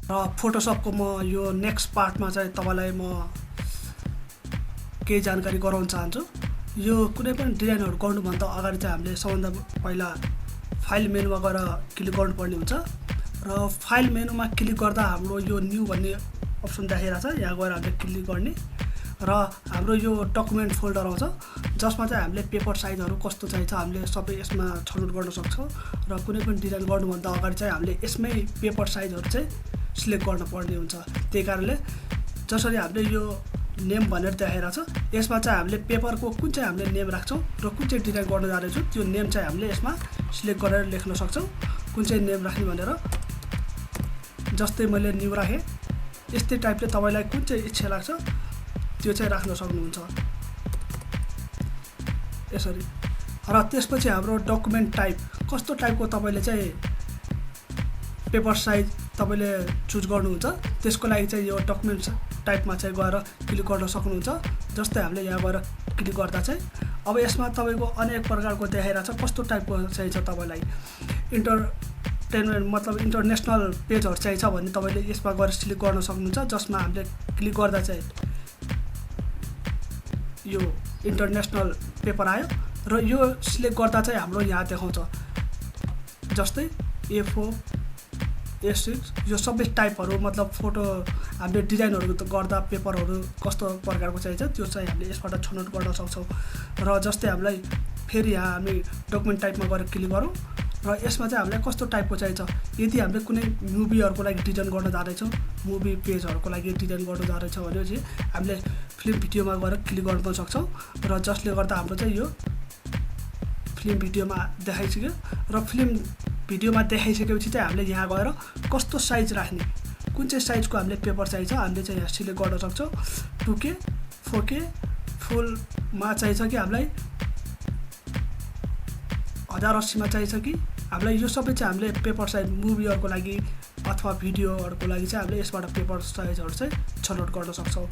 र फोटोसपको म यो नेक्स्ट पार्टमा चाहिँ तपाईँलाई म केही जानकारी गराउन चाहन्छु। यो कुनै पनि डिजाइनहरू गर्नुभन्दा अगाडि चाहिँ हामीले सबभन्दा पहिला फाइल मेनुमा गएर क्लिक गर्नुपर्ने हुन्छ र फाइल मेनुमा क्लिक गर्दा हाम्रो यो न्यू भन्ने अप्सन देखाइरहेछ। यहाँ गएर हामीले क्लिक गर्ने र हाम्रो यो डकुमेन्ट फोल्डर आउँछ जसमा चाहिँ हामीले पेपर साइजहरू कस्तो चाहिन्छ हामीले सबै यसमा छनौट गर्न सक्छौँ र कुनै पनि डिजाइन गर्नुभन्दा अगाडि चाहिँ हामीले यसमै पेपर साइजहरू चाहिँ सिलेक्ट गर्नुपर्ने हुन्छ। त्यही कारणले जसरी हामीले यो नेम भनेर देखाइरहेछ यसमा चाहिँ हामीले पेपरको कुन चाहिँ हामीले नेम राख्छौँ र कुन चाहिँ डिजाइन गर्न जाँदैछौँ त्यो नेम चाहिँ हामीले यसमा सिलेक्ट गरेर लेख्न सक्छौँ कुन चाहिँ नेम राख्ने भनेर। जस्तै मैले न्यू राखेँ यस्तै टाइपले तपाईँलाई कुन चाहिँ इच्छा लाग्छ त्यो चाहिँ राख्न सक्नुहुन्छ यसरी। र त्यसपछि हाम्रो डकुमेन्ट टाइप कस्तो टाइपको तपाईँले चाहिँ पेपर साइज तपाईँले चुज गर्नुहुन्छ त्यसको लागि चाहिँ यो डकुमेन्ट टाइपमा चाहिँ गएर क्लिक गर्न सक्नुहुन्छ। जस्तै हामीले यहाँ गएर क्लिक गर्दा चाहिँ अब यसमा तपाईँको अनेक प्रकारको देखाइरहेछ कस्तो टाइपको चाहिन्छ तपाईँलाई। इन्टरटेनमेन्ट मतलब इन्टरनेसनल पेजहरू चाहिन्छ भने तपाईँले यसमा गएर सिलेक्ट गर्न सक्नुहुन्छ जसमा हामीले क्लिक गर्दा चाहिँ यो इन्टरनेसनल पेपर आयो र यो सिलेक्ट गर्दा चाहिँ हाम्रो यहाँ देखाउँछ जस्तै A4 A6 यो सबै टाइपहरू मतलब फोटो हामीले डिजाइनहरू गर्दा पेपरहरू कस्तो प्रकारको चाहिन्छ त्यो चाहिँ हामीले यसबाट छनौट गर्न सक्छौँ। र जस्तै हामीलाई फेरि यहाँ हामी डकुमेन्ट टाइपमा गएर क्लिक गरौँ र यसमा चाहिँ हामीलाई कस्तो टाइपको चाहिन्छ। यदि हामीले कुनै मुभीहरूको लागि डिजाइन गर्न जाँदैछौँ मुभी पेजहरूको लागि डिजाइन गर्न जाँदैछौँ भनेपछि हामीले फिल्म भिडियोमा गएर क्लिक गर्न पनि सक्छौँ र जसले गर्दा हाम्रो चाहिँ यो फिल्म भिडियोमा देखाइसक्यो र फिल्म भिडियोमा देखाइसकेपछि चाहिँ हामीले यहाँ गएर कस्तो साइज राख्ने कुन चाहिँ साइजको हामीले पेपर चाहिन्छ हामीले चाहिँ यहाँ सिलेक्ट गर्न सक्छौँ। 2K 4K फुलमा चाहिन्छ कि हामीलाई 1080 मा चाहिन्छ कि हामीलाई यो सबै चाहिँ हामीले पेपर साइज मुभीहरूको लागि अथवा भिडियोहरूको लागि चाहिँ हामीले यसबाट पेपर साइजहरू चाहिँ छनौट गर्न सक्छौँ।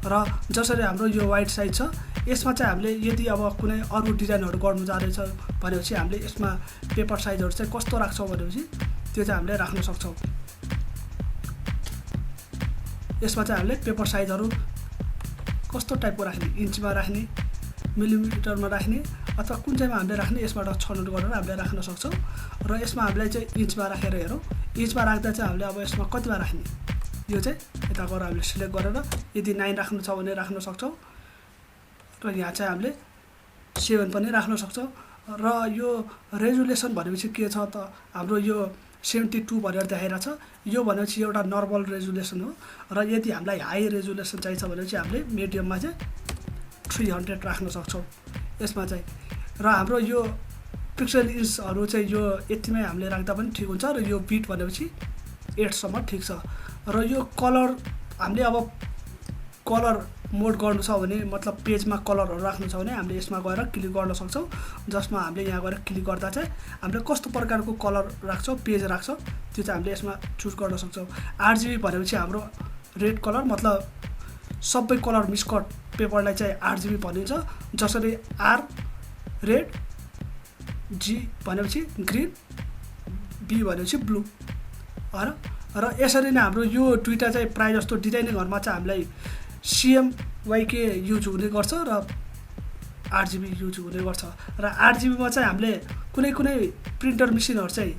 र जसरी हाम्रो यो वाइड साइज छ यसमा चाहिँ हामीले यदि अब कुनै अरू डिजाइनहरू गर्नु जाँदैछ भनेपछि हामीले यसमा पेपर साइजहरू चाहिँ कस्तो राख्छौँ भनेपछि त्यो चाहिँ हामीले राख्न सक्छौँ। यसमा चाहिँ हामीले पेपर साइजहरू कस्तो टाइपको राख्ने इन्चमा राख्ने मिलिमिटरमा राख्ने अथवा कुन चाहिँमा हामीले राख्ने यसबाट छनौट गरेर हामीले राख्न सक्छौँ। र यसमा हामीलाई चाहिँ इन्चमा राखेर हेरौँ इन्चमा राख्दा चाहिँ हामीले अब यसमा कतिमा राख्ने यो चाहिँ यता गएर हामीले सिलेक्ट गरेर यदि 9 राख्नु छ भने राख्न सक्छौँ र यहाँ चाहिँ हामीले 7 पनि राख्न सक्छौँ। र यो रेजुलेसन भनेपछि के छ त हाम्रो यो 72 भनेर देखाइरहेछ यो भनेपछि एउटा नर्मल रेजुलेसन हो र यदि हामीलाई हाई रेजुलेसन चाहिन्छ भनेपछि हामीले मिडियममा चाहिँ 300 राख्न सक्छौँ यसमा चाहिँ। र हाम्रो यो पिक्सल इन्चहरू चाहिँ यो यतिमै हामीले राख्दा पनि ठिक हुन्छ र यो बिट भनेपछि 8 सम्म ठिक छ। र यो कलर हामीले अब कलर मोड गर्नु छ भने मतलब पेजमा कलरहरू राख्नु छ भने हामीले यसमा गएर क्लिक गर्न सक्छौँ जसमा हामीले यहाँ गएर क्लिक गर्दा चाहिँ हामीले कस्तो प्रकारको कलर राख्छौँ पेज राख्छौँ त्यो चाहिँ हामीले यसमा चुज गर्न सक्छौँ। RGB भनेपछि हाम्रो रेड कलर मतलब सबै कलर मिक्सकट पेपरलाई चाहिँ RGB भनिन्छ। जसरी R रेड G भनेपछि ग्रीन B भनेपछि ब्लू हैन। र यसरी नै हाम्रो यो दुईटा चाहिँ प्राय जस्तो डिजाइनिङहरुमा चाहिँ हामीलाई CMYK युज हुने गर्छ र RGB युज हुने गर्छ। र RGB मा चाहिँ हामीले कुनै कुनै प्रिन्टर मेसिनहरु चाहिँ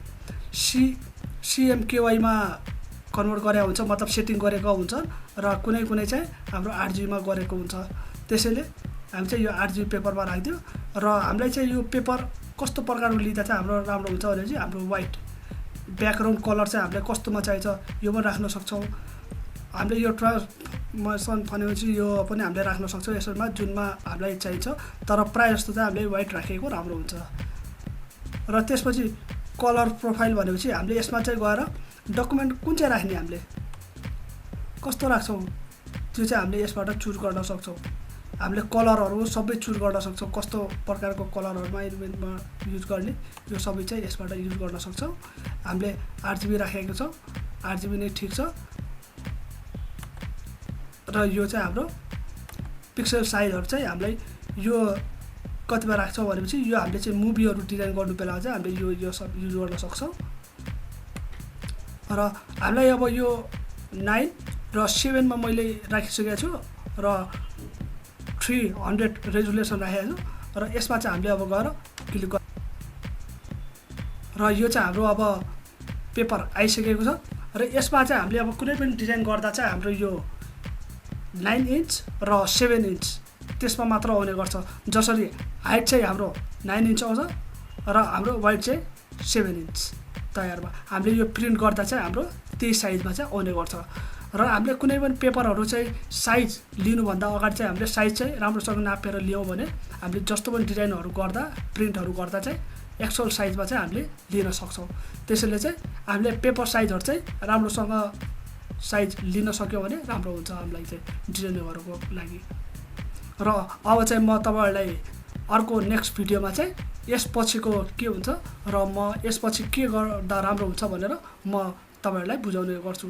CMKY मा कन्भर्ट गरेको हुन्छ मतलब सेटिङ गरेको हुन्छ र कुनै कुनै चाहिँ हाम्रो RGB मा गरेको हुन्छ। त्यसैले हामी चाहिँ यो RGB पेपरमा राख्दियो र हामीलाई चाहिँ यो पेपर कस्तो प्रकारको लिँदा चाहिँ हाम्रो राम्रो हुन्छ भने चाहिँ हाम्रो व्हाइट ब्याकग्राउन्ड कलर चाहिँ हामीले कस्तोमा चाहिन्छ यो पनि राख्न सक्छौं। हामीले यो ट्रान्सफर्मेसन भनेपछि यो पनि हामीले राख्न सक्छौं यसमा जुनमा हामीलाई चाहिन्छ तर प्राय जस्तो चाहिँ हामीले व्हाइट राखेको राम्रो हुन्छ। र त्यसपछि कलर प्रोफाइल भनेपछि हामीले यसमा चाहिँ गएर डकुमेन्ट कुन चाहिँ राख्ने हामीले कस्तो राख्छौं त्यो चाहिँ हामीले यसबाट चुज गर्न सक्छौं। हामीले कलरहरु सबै चुज गर्न सक्छौं कस्तो प्रकारको कलरहरुमा एलिमेन्टमा युज गर्ने यो सबै चाहिँ यसबाट युज गर्न सक्छौं। हामीले RGB राखेको छौं RGB नै ठीक छ। र यो चाहिँ हाम्रो पिक्सल साइजहरु चाहिँ हामीलाई यो कतिमा राख्छौं भनेपछि यो हामीले चाहिँ मुभीहरु डिजाइन गर्नु बेला चाहिँ हामीले यो सब युज गर्न सक्छौं। र हामीलाई अब यो 9 र 7 मा मैले राखिसकेको छु र 300 रेजुलेसन राखेको छु र यसमा चाहिँ हामीले अब गएर क्लिक गर र यो चाहिँ हाम्रो अब पेपर आइसकेको छ र यसमा चाहिँ हामीले अब कुनै पनि डिजाइन गर्दा चाहिँ हाम्रो यो 9 इन्च र 7 इन्च त्यसमा मात्र आउने गर्छ जसरी हाइट चाहिँ हाम्रो 9 इन्च आउँछ र हाम्रो वाइड चाहिँ 7 इन्च तयार भयो हामीले यो प्रिन्ट गर्दा चाहिँ हाम्रो त्यही साइजमा चाहिँ आउने गर्छ र हामीले कुनै पनि पेपरहरू चाहिँ साइज लिनुभन्दा अगाडि चाहिँ हामीले साइज चाहिँ राम्रोसँग नापेर लियौँ भने हामीले जस्तो पनि डिजाइनहरू गर्दा प्रिन्टहरू गर्दा चाहिँ एक्चुअल साइजमा चाहिँ हामीले लिन सक्छौँ त्यसैले चाहिँ हामीले पेपर साइजहरू चाहिँ राम्रोसँग साइज लिन सक्यौँ भने राम्रो हुन्छ हामीलाई चाहिँ डिजाइनहरूको लागि र अब चाहिँ म तपाईहरुलाई अर्को नेक्स्ट भिडियोमा चाहिँ यसपछिको के हुन्छ र म यसपछि के गर्दा राम्रो हुन्छ भनेर म तपाईहरुलाई बुझाउने गर्छु